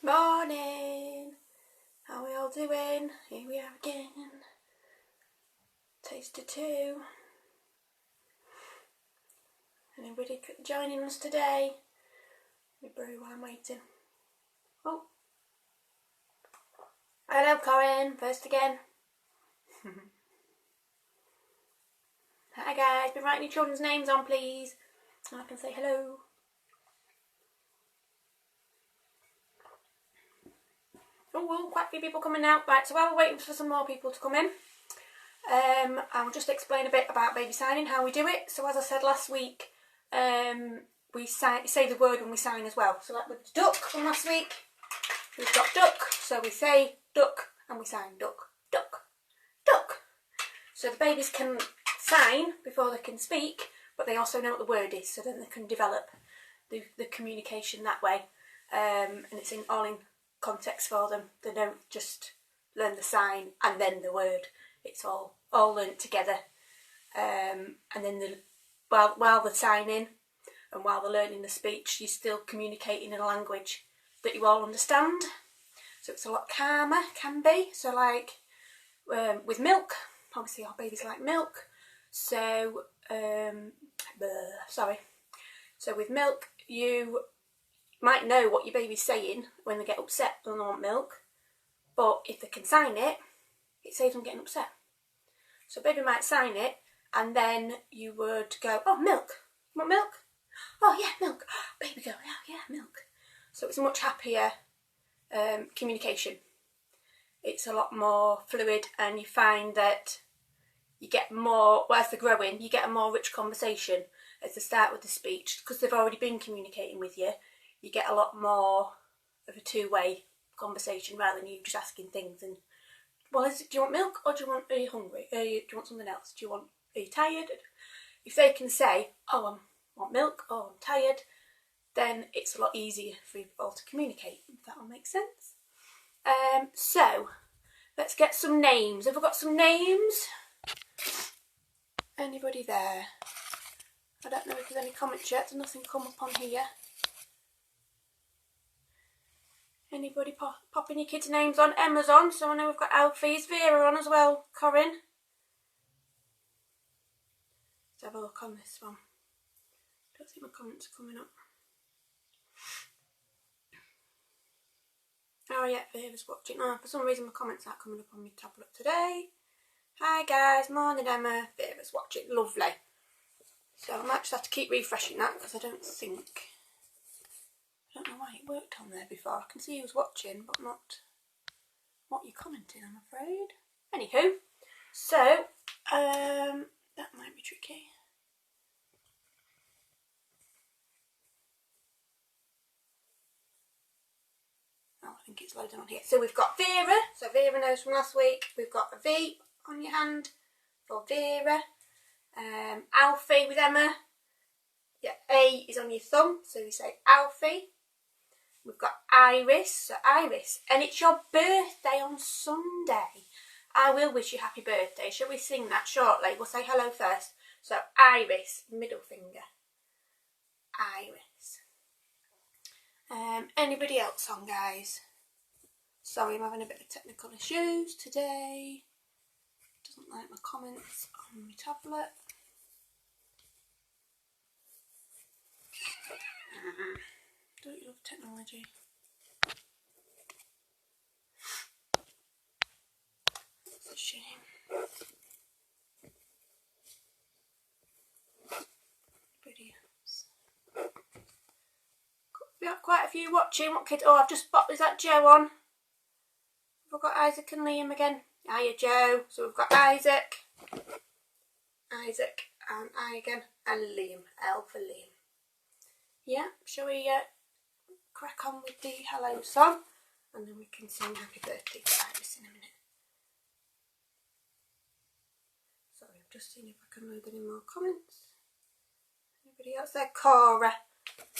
Morning! How are we all doing? Here we are again. Taster 2. Anybody joining us today? We brew while I'm waiting. Oh! Hello Corinne, first again. Hi guys, been writing your children's names on please. And I can say hello. Oh, quite a few people coming now. Right, so while we're waiting for some more people to come in, I'll just explain a bit about baby signing, how we do it. So as I said last week, we say the word when we sign as well. So like with duck from last week, we've got duck. So we say duck and we sign duck, duck, duck. So the babies can sign before they can speak, but they also know what the word is, so then they can develop the communication that way. And it's all in context for them. They don't just learn the sign and then the word. It's all learnt together. And then while they're signing and while they're learning the speech, you're still communicating in a language that you all understand. So it's a lot calmer, can be. So like with milk, obviously our babies like milk. So So with milk, you might know what your baby's saying when they get upset and they want milk, but if they can sign it, it saves them getting upset. So baby might sign it, and then you would go, oh, milk. You want milk? Oh, yeah, milk. Baby go, yeah, milk. So it's a much happier communication. It's a lot more fluid, and you find that you get more, as they're growing, you get a more rich conversation as they start with the speech, because they've already been communicating with you. You get a lot more of a two-way conversation rather than you just asking things and, well, do you want milk or do you are you hungry? Do you want something else? Are you tired? If they can say, oh, I want milk, or I'm tired, then it's a lot easier for you all to communicate, if that will make sense. So, let's get some names. Have we got some names? Anybody there? I don't know if there's any comments yet, there's nothing come up on here. Anybody popping your kids' names on? Emma's on, so I know we've got Alfie's, Vera on as well, Corinne. Let's have a look on this one. Don't see my comments coming up. Oh yeah, Vera's watching. Oh, for some reason my comments aren't coming up on my tablet today. Hi guys, morning Emma. Vera's watching, lovely. So I might just have to keep refreshing that because I don't know why it worked on there before. I can see who's watching, but not what you're commenting, I'm afraid. Anywho, so that might be tricky. Oh, I think it's loading on here. So we've got Vera. So Vera knows from last week. We've got a V on your hand for Vera. Alfie with Emma. Yeah, A is on your thumb, so you say Alfie. We've got Iris, so Iris, and it's your birthday on Sunday. I will wish you happy birthday. Shall we sing that shortly? We'll say hello first. So Iris, middle finger. Iris. Anybody else on, guys? Sorry, I'm having a bit of technical issues today. Doesn't like my comments on my tablet. Don't you love technology? That's a shame. Anybody else? We have quite a few watching. What kid? Oh, I've just spotted. Is that Joe on? We've got Isaac and Liam again. Hiya, Joe. So we've got Isaac, and I again, and Liam. L for Liam. Yeah, shall we crack on with the hello song, and then we can sing happy birthday to Iris in a minute. Sorry, I'm just seeing if I can load any more comments. Anybody else there? Cora.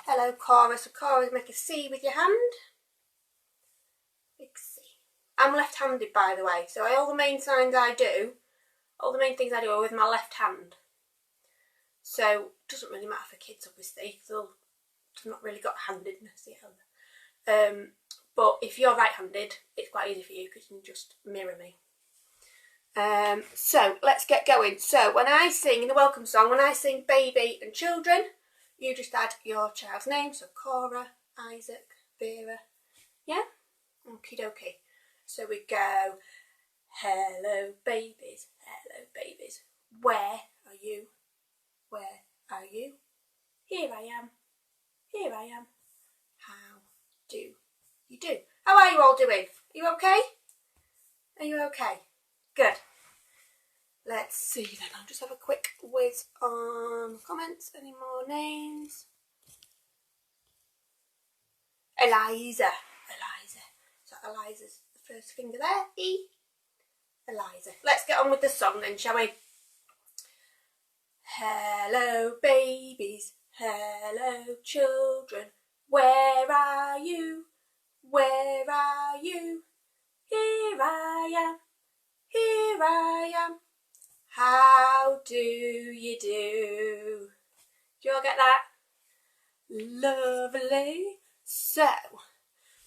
Hello, Cora. So Cora's make a C with your hand. Big C. I'm left-handed, by the way, so all the main things I do are with my left hand. So it doesn't really matter for kids, obviously, because they've not really got handedness yet. But if you're right-handed, it's quite easy for you because you can just mirror me. So let's get going. So when I sing in the welcome song, when I sing baby and children, you just add your child's name. So Cora, Isaac, Vera. Yeah? Okie dokie. So we go, hello babies, where are you? Where are you? Here I am, how do you do? How are you all doing? Are you okay? Are you okay? Good. Let's see then, I'll just have a quick whiz on comments. Any more names? Eliza. So Eliza's the first finger there, E. Eliza. Let's get on with the song then, shall we? Hello babies, hello children, where are you? Where are you? Here I am, how do you do? Do you all get that? Lovely. So,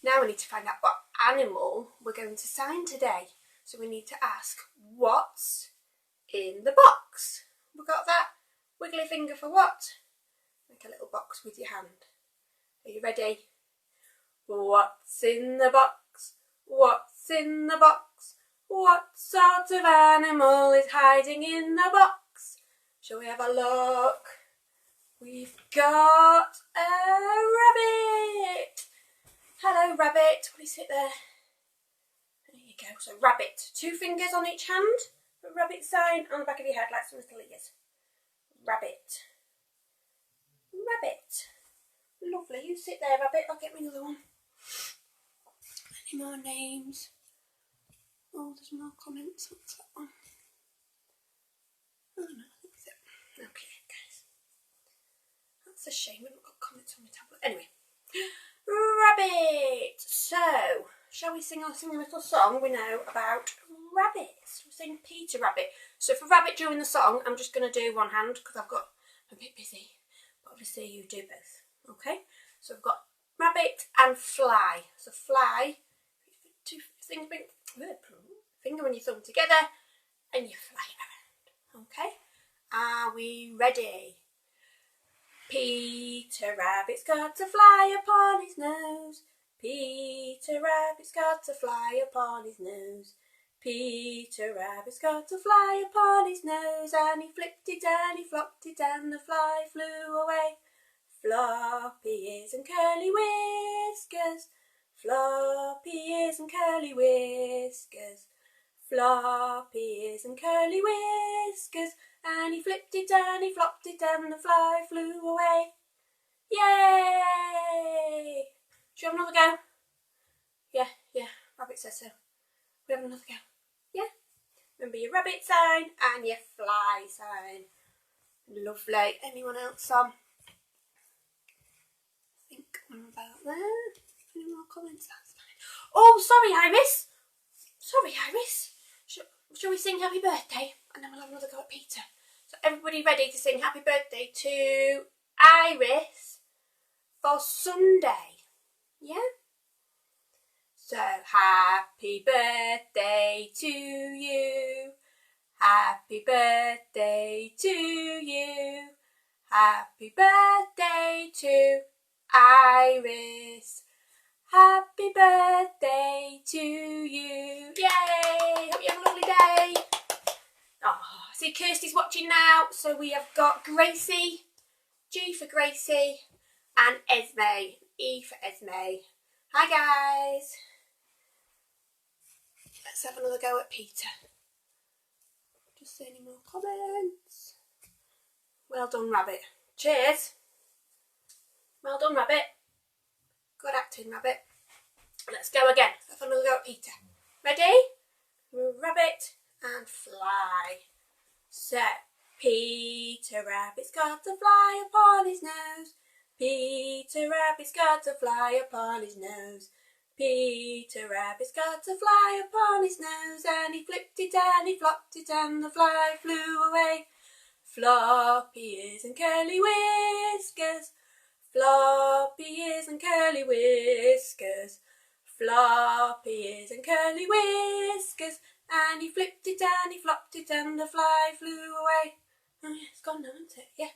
now we need to find out what animal we're going to sign today. So we need to ask, what's in the box? We got that? Wiggly finger for what? Make a little box with your hand. Are you ready? What's in the box? What's in the box? What sort of animal is hiding in the box? Shall we have a look? We've got a rabbit. Hello rabbit, will you sit there? There you go, so rabbit. 2 fingers on each hand. A rabbit sign on the back of your head like some little ears. Rabbit. Rabbit. Lovely, you sit there rabbit, I'll get me another one. Any more names? Oh, there's more comments. What's that one? Oh no, that's it. Okay, guys. That's a shame, we haven't got comments on my tablet. Anyway. Rabbit! So, shall we sing a little song we know about rabbits? We'll sing Peter Rabbit. So for rabbit during the song, I'm just going to do one hand because I'm a bit busy. But obviously you do both. Okay? So I've got rabbit and fly. So fly, 2 things, finger and your thumb together and you fly around. Okay? Are we ready? Peter Rabbit's got to fly upon his nose. Peter Rabbit's got to fly upon his nose. Peter Rabbit's got to fly upon his nose. And he flipped it and he flopped it and the fly flew away. Floppy ears and curly whiskers. Floppy ears and curly whiskers. Floppy ears and curly whiskers. And he flipped it and he flopped it and the fly flew away. Yay! Should we have another go? Yeah, rabbit says so. We have another go. Yeah? Remember your rabbit sign and your fly sign. Lovely. Anyone else on? I think I'm about there. Any more comments? That's fine. Oh, sorry, Iris. Shall we sing happy birthday? And then we'll have another go at Peter. So everybody ready to sing happy birthday to Iris for Sunday? Yeah? So happy birthday to you. Happy birthday to you. Happy birthday to Iris. Happy birthday to you. Yay! Hope you have a lovely day. Oh, I see Kirsty's watching now. So we have got Gracie, G for Gracie, and Esme, E for Esme. Hi guys. Let's have another go at Peter. Just see any more comments. Well done, Rabbit. Cheers. Well done, Rabbit. Good acting, Rabbit. Let's go again. Let's have another go at Peter. Ready? Rabbit and fly. So, Peter Rabbit's got to fly upon his nose. Peter Rabbit's got to fly upon his nose. Peter Rabbit's got to fly upon his nose. And he flipped it and he flopped it and the fly flew away. Floppy ears and curly whiskers. Floppy ears and curly whiskers. floppy ears and curly whiskers, and he flipped it and he flopped it and the fly flew away. Oh yeah, it's gone now, isn't it? Yeah,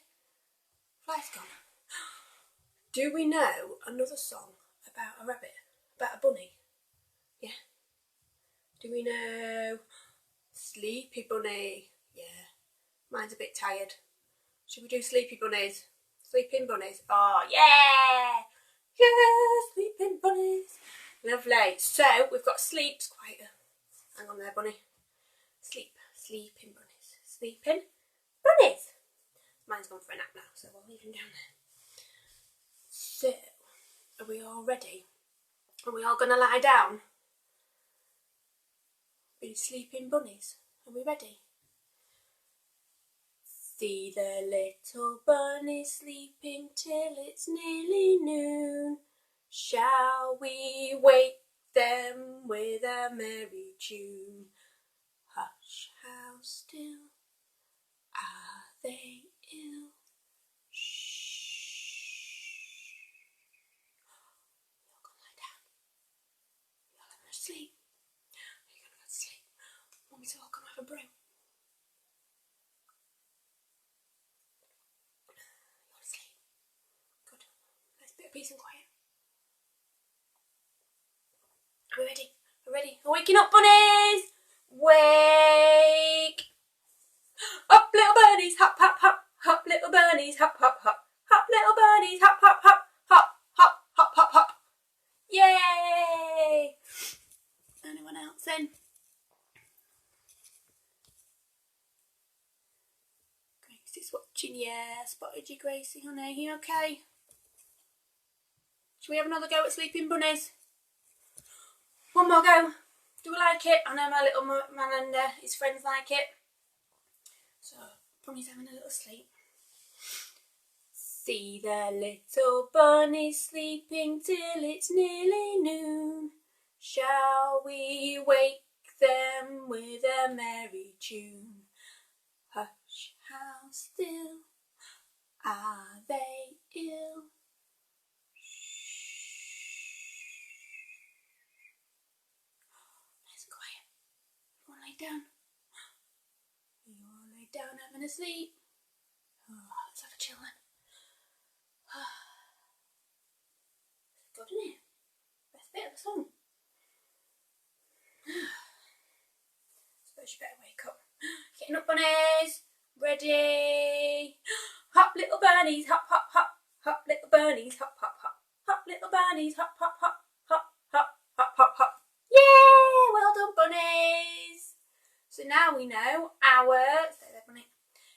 fly's gone. Do we know another song about a rabbit? About a bunny? Yeah. Do we know Sleepy Bunny? Yeah. Mine's a bit tired. Should we do Sleepy Bunnies? Sleeping Bunnies? Oh, yeah! Yeah, Sleeping Bunnies. Lovely. So, we've got sleeps quite a... Hang on there, Bunny. Sleeping Bunnies. Sleeping Bunnies. Mine's gone for a nap now, so we'll leave him down there. So, are we all ready? Are we all going to lie down? Be sleeping bunnies. Are we ready? See the little bunnies sleeping till it's nearly noon. Shall we wake them with a merry tune? Hush, how still are they ill? Sleep. You're going to go to sleep. Mummy's all going to have a brew. You're going to sleep. Good. Nice bit of peace and quiet. Are we ready? We're ready. We're waking up, bunnies! Wake! Up, little bunnies, hop, hop, hop. Hop, little bunnies, hop, hop, hop. Hop, little bunnies, hop, hop, hop. Hop, hop, hop, hop, hop. Yay! Anyone else then? Gracie's watching, yeah. Spotted you, Gracie, honey. You okay? Shall we have another go at Sleeping Bunnies? One more go. Do we like it? I know my little man and his friends like it. So, Bunny's having a little sleep. See the little bunnies sleeping till it's nearly noon. Shall we wake them with a merry tune? Hush, how still are they ill? Nice and quiet. Everyone lay down. You all lay down having a sleep. Oh, let's have a chill then. Good, isn't it? Best bit of the song. Suppose you better wake up. Getting up, bunnies. Ready. Hop, little bunnies. Hop, hop, hop. Hop, little bunnies. Hop, hop, hop. Hop, little bunnies. Hop, hop, hop. Hop, hop, hop, hop, hop. Yay! Well done, bunnies. So now we know our... Stay there, bunny.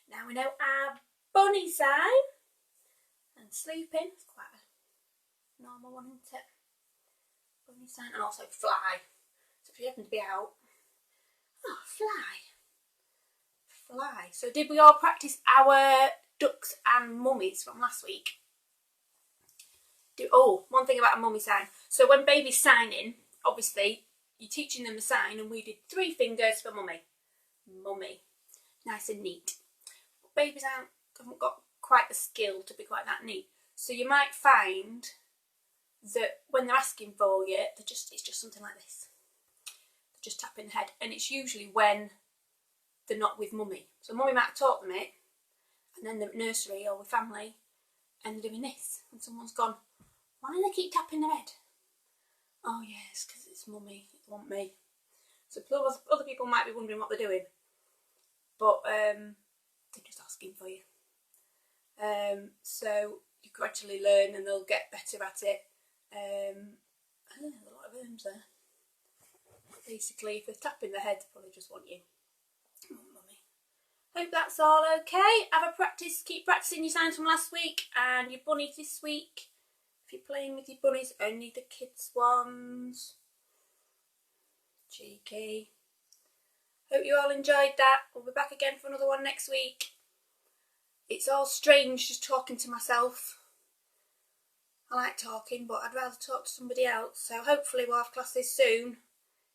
Now we know our bunny sign. And sleeping. It's quite a normal one, isn't it? Bunny sign. And also fly. So if you happen to be out... Oh, fly. Fly. So did we all practice our ducks and mummies from last week? One thing about a mummy sign. So when baby's signing, obviously, you're teaching them the sign, and we did 3 fingers for mummy. Mummy. Nice and neat. But babies haven't got quite the skill to be quite that neat. So you might find that when they're asking for you, it's just something like this. They're just tapping the head. And it's usually when they're not with mummy. So mummy might have taught them it, and then they're at nursery or with family, and they're doing this. And someone's gone, why do they keep tapping their head? Oh yes, because it's mummy, they want me. So other people might be wondering what they're doing. But they're just asking for you. So you gradually learn and they'll get better at it. There's a lot of worms there. Basically, if they're tapping their head, they probably just want you. Oh, mummy. Hope that's all okay. Keep practicing your signs from last week and your bunnies this week. If you're playing with your bunnies, only the kids' ones. Cheeky. Hope you all enjoyed that. We'll be back again for another one next week. It's all strange just talking to myself. I like talking, but I'd rather talk to somebody else. So hopefully we'll have classes soon.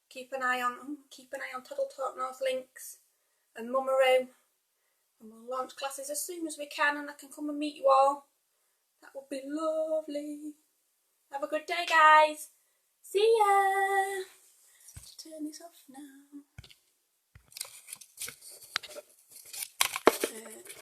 Keep an eye on Toddle Talk North Links and Mummaroo. And we'll launch classes as soon as we can, and I can come and meet you all. That would be lovely. Have a good day, guys.